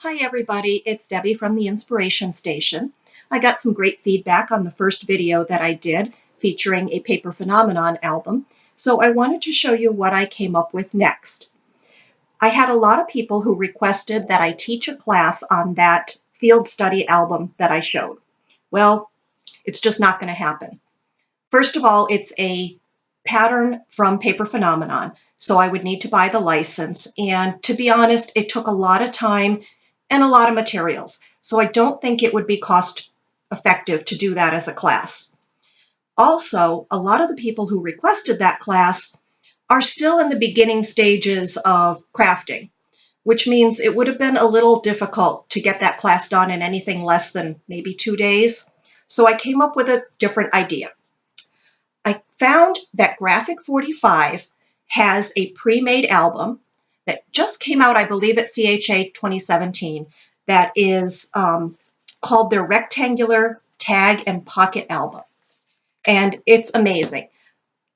Hi everybody, it's Debbie from the Inspiration Station. I got some great feedback on the first video that I did featuring a paper phenomenon album, so I wanted to show you what I came up with next. I had a lot of people who requested that I teach a class on that field study album that I showed. Well, it's just not going to happen. First of all, it's a pattern from Paper Phenomenon, so I would need to buy the license, and to be honest, it took a lot of time and a lot of materials, so I don't think it would be cost effective to do that as a class. Also, a lot of the people who requested that class are still in the beginning stages of crafting, which means it would have been a little difficult to get that class done in anything less than maybe 2 days, so I came up with a different idea. I found that Graphic 45 has a pre-made album that just came out, I believe, at CHA 2017, that is called their Rectangular Tag and Pocket Album. And it's amazing.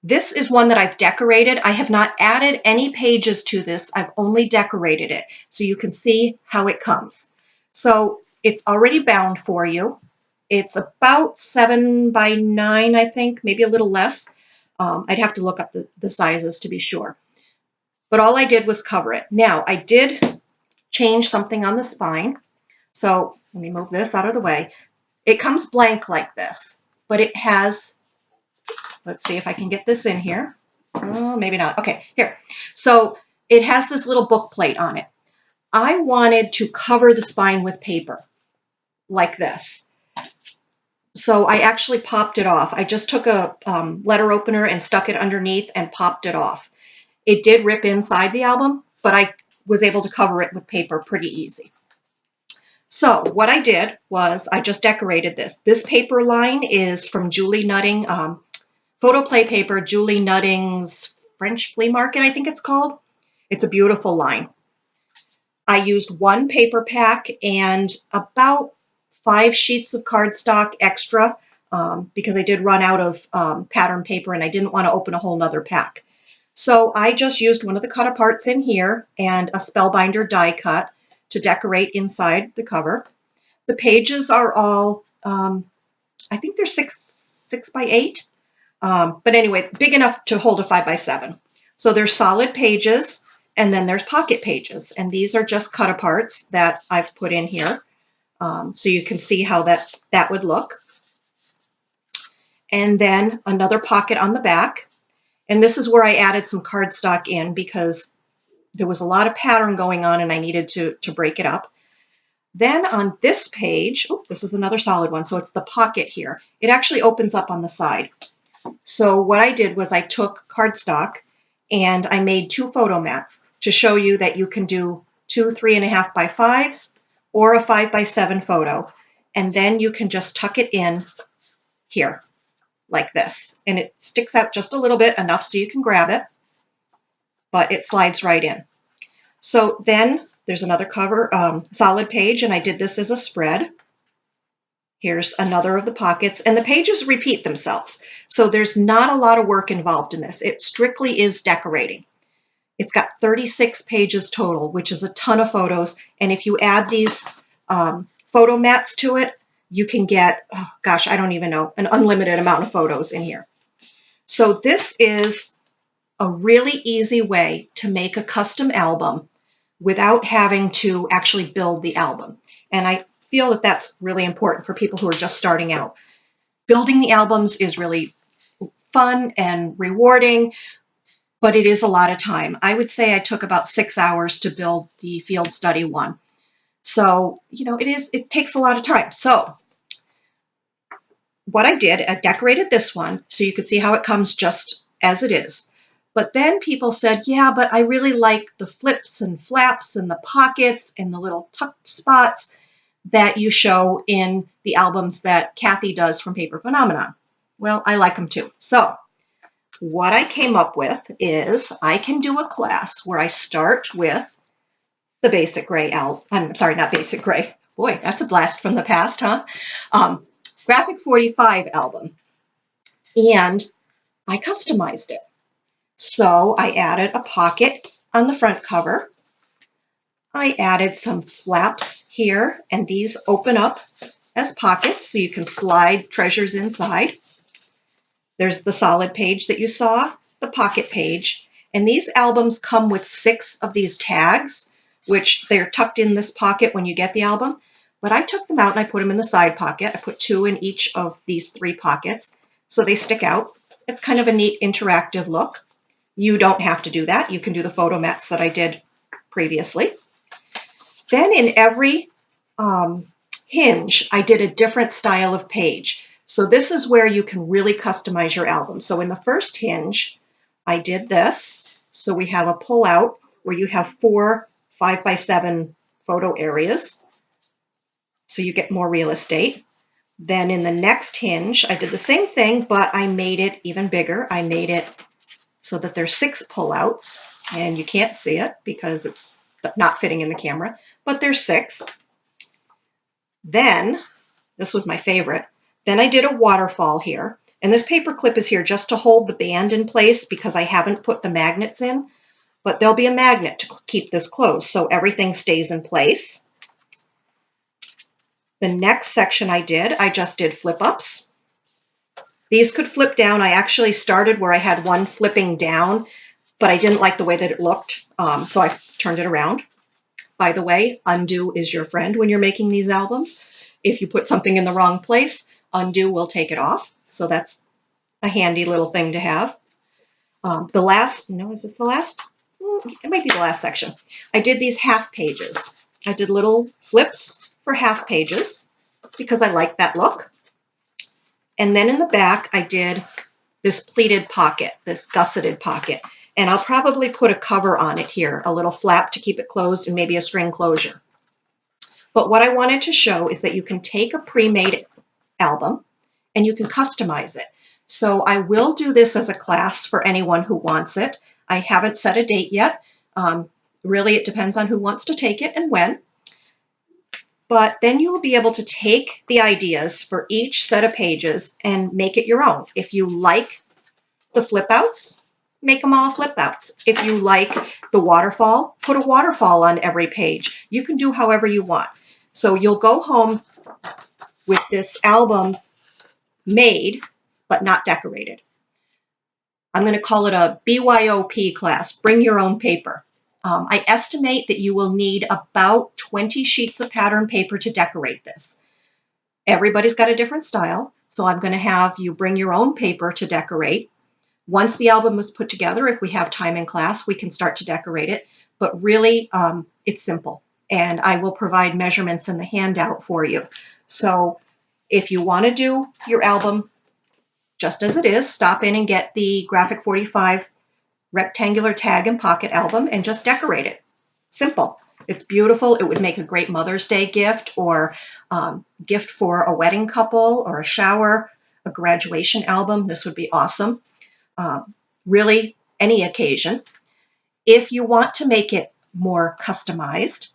This is one that I've decorated. I have not added any pages to this. I've only decorated it, so you can see how it comes. So it's already bound for you. It's about 7 by 9, I think, maybe a little less. I'd have to look up the sizes to be sure. But all I did was cover it. Now, I did change something on the spine. So let me move this out of the way. It comes blank like this, but it has, let's see if I can get this in here. Oh, maybe not. Okay, here. So it has this little book plate on it. I wanted to cover the spine with paper like this. So I actually popped it off. I just took a letter opener and stuck it underneath and popped it off. It did rip inside the album, but I was able to cover it with paper pretty easy. So what I did was I just decorated this. This paper line is from Julie Nutting, photo play paper, Julie Nutting's French Flea Market, I think it's called. It's a beautiful line. I used one paper pack and about 5 sheets of cardstock extra because I did run out of pattern paper and I didn't want to open a whole nother pack. So I just used one of the cut aparts in here and a Spellbinder die cut to decorate inside the cover. The pages are all, I think they're 6 by 8, but anyway, big enough to hold a 5 by 7. So there's solid pages and then there's pocket pages, and these are just cut aparts that I've put in here. So you can see how that would look. And then another pocket on the back. And this is where I added some cardstock in because there was a lot of pattern going on and I needed to break it up. Then on this page, oh, this is another solid one, so it's the pocket here. It actually opens up on the side. So what I did was I took cardstock and I made 2 photo mats to show you that you can do 2 3.5 by 5s or a 5 by 7 photo. And then you can just tuck it in here like this. And it sticks out just a little bit, enough so you can grab it, but it slides right in. So then there's another cover, solid page, and I did this as a spread. Here's another of the pockets, and the pages repeat themselves. So there's not a lot of work involved in this. It strictly is decorating. It's got 36 pages total, which is a ton of photos. And if you add these photo mats to it, you can get, oh gosh, I don't even know, an unlimited amount of photos in here. So this is a really easy way to make a custom album without having to actually build the album. And I feel that that's really important for people who are just starting out. Building the albums is really fun and rewarding, but it is a lot of time. I would say I took about 6 hours to build the field study one. So, you know, it takes a lot of time. So what I did, I decorated this one so you could see how it comes just as it is. But then people said, yeah, but I really like the flips and flaps and the pockets and the little tucked spots that you show in the albums that Kathy does from Paper Phenomenon. Well, I like them too. So what I came up with is I can do a class where I start with the basic gray album. I'm sorry, not basic gray. Boy, that's a blast from the past, huh? Graphic 45 album. And I customized it. So I added a pocket on the front cover. I added some flaps here, and these open up as pockets so you can slide treasures inside. There's the solid page that you saw, the pocket page, and these albums come with 6 of these tags, which they're tucked in this pocket when you get the album, but I took them out and I put them in the side pocket. I put 2 in each of these 3 pockets so they stick out. It's kind of a neat interactive look. You don't have to do that. You can do the photo mats that I did previously. Then in every hinge, I did a different style of page. So this is where you can really customize your album. So in the first hinge, I did this. So we have a pull out where you have 4 5x7 photo areas. So you get more real estate. Then in the next hinge, I did the same thing, but I made it even bigger. I made it so that there's 6 pullouts, and you can't see it because it's not fitting in the camera, but there's 6. Then, this was my favorite, then I did a waterfall here, and this paper clip is here just to hold the band in place because I haven't put the magnets in, but there'll be a magnet to keep this closed so everything stays in place. The next section I just did flip ups. These could flip down. I actually started where I had one flipping down, but I didn't like the way that it looked, so I turned it around. By the way, undo is your friend when you're making these albums. If you put something in the wrong place, undo will take it off. So that's a handy little thing to have. Is this the last? It might be the last section. I did these half pages. I did little flips for half pages because I like that look. And then in the back, I did this pleated pocket, this gusseted pocket. And I'll probably put a cover on it here, a little flap to keep it closed and maybe a string closure. But what I wanted to show is that you can take a pre-made album and you can customize it. So I will do this as a class for anyone who wants it. I haven't set a date yet. Really, it depends on who wants to take it and when. But then you will be able to take the ideas for each set of pages and make it your own. If you like the flip outs, make them all flip outs. If you like the waterfall, put a waterfall on every page. You can do however you want. So you'll go home with this album made, but not decorated. I'm going to call it a BYOP class, bring your own paper. I estimate that you will need about 20 sheets of pattern paper to decorate this. Everybody's got a different style, so I'm going to have you bring your own paper to decorate. Once the album is put together, if we have time in class, we can start to decorate it. But really, it's simple, and I will provide measurements in the handout for you. So if you want to do your album just as it is, stop in and get the Graphic 45 rectangular tag and pocket album and just decorate it. Simple. It's beautiful. It would make a great Mother's Day gift or gift for a wedding couple or a shower, a graduation album. This would be awesome. Really, any occasion. If you want to make it more customized,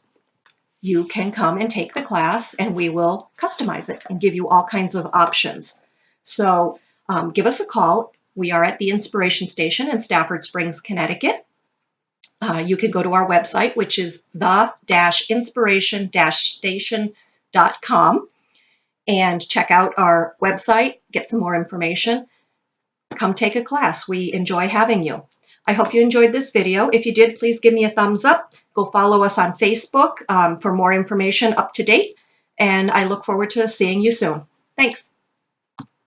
you can come and take the class and we will customize it and give you all kinds of options. So give us a call. We are at the Inspiration Station in Stafford Springs, Connecticut. You can go to our website, which is the-inspiration-station.com, and check out our website, get some more information. Come take a class. We enjoy having you. I hope you enjoyed this video. If you did, please give me a thumbs up. Go follow us on Facebook for more information up to date, and I look forward to seeing you soon. Thanks.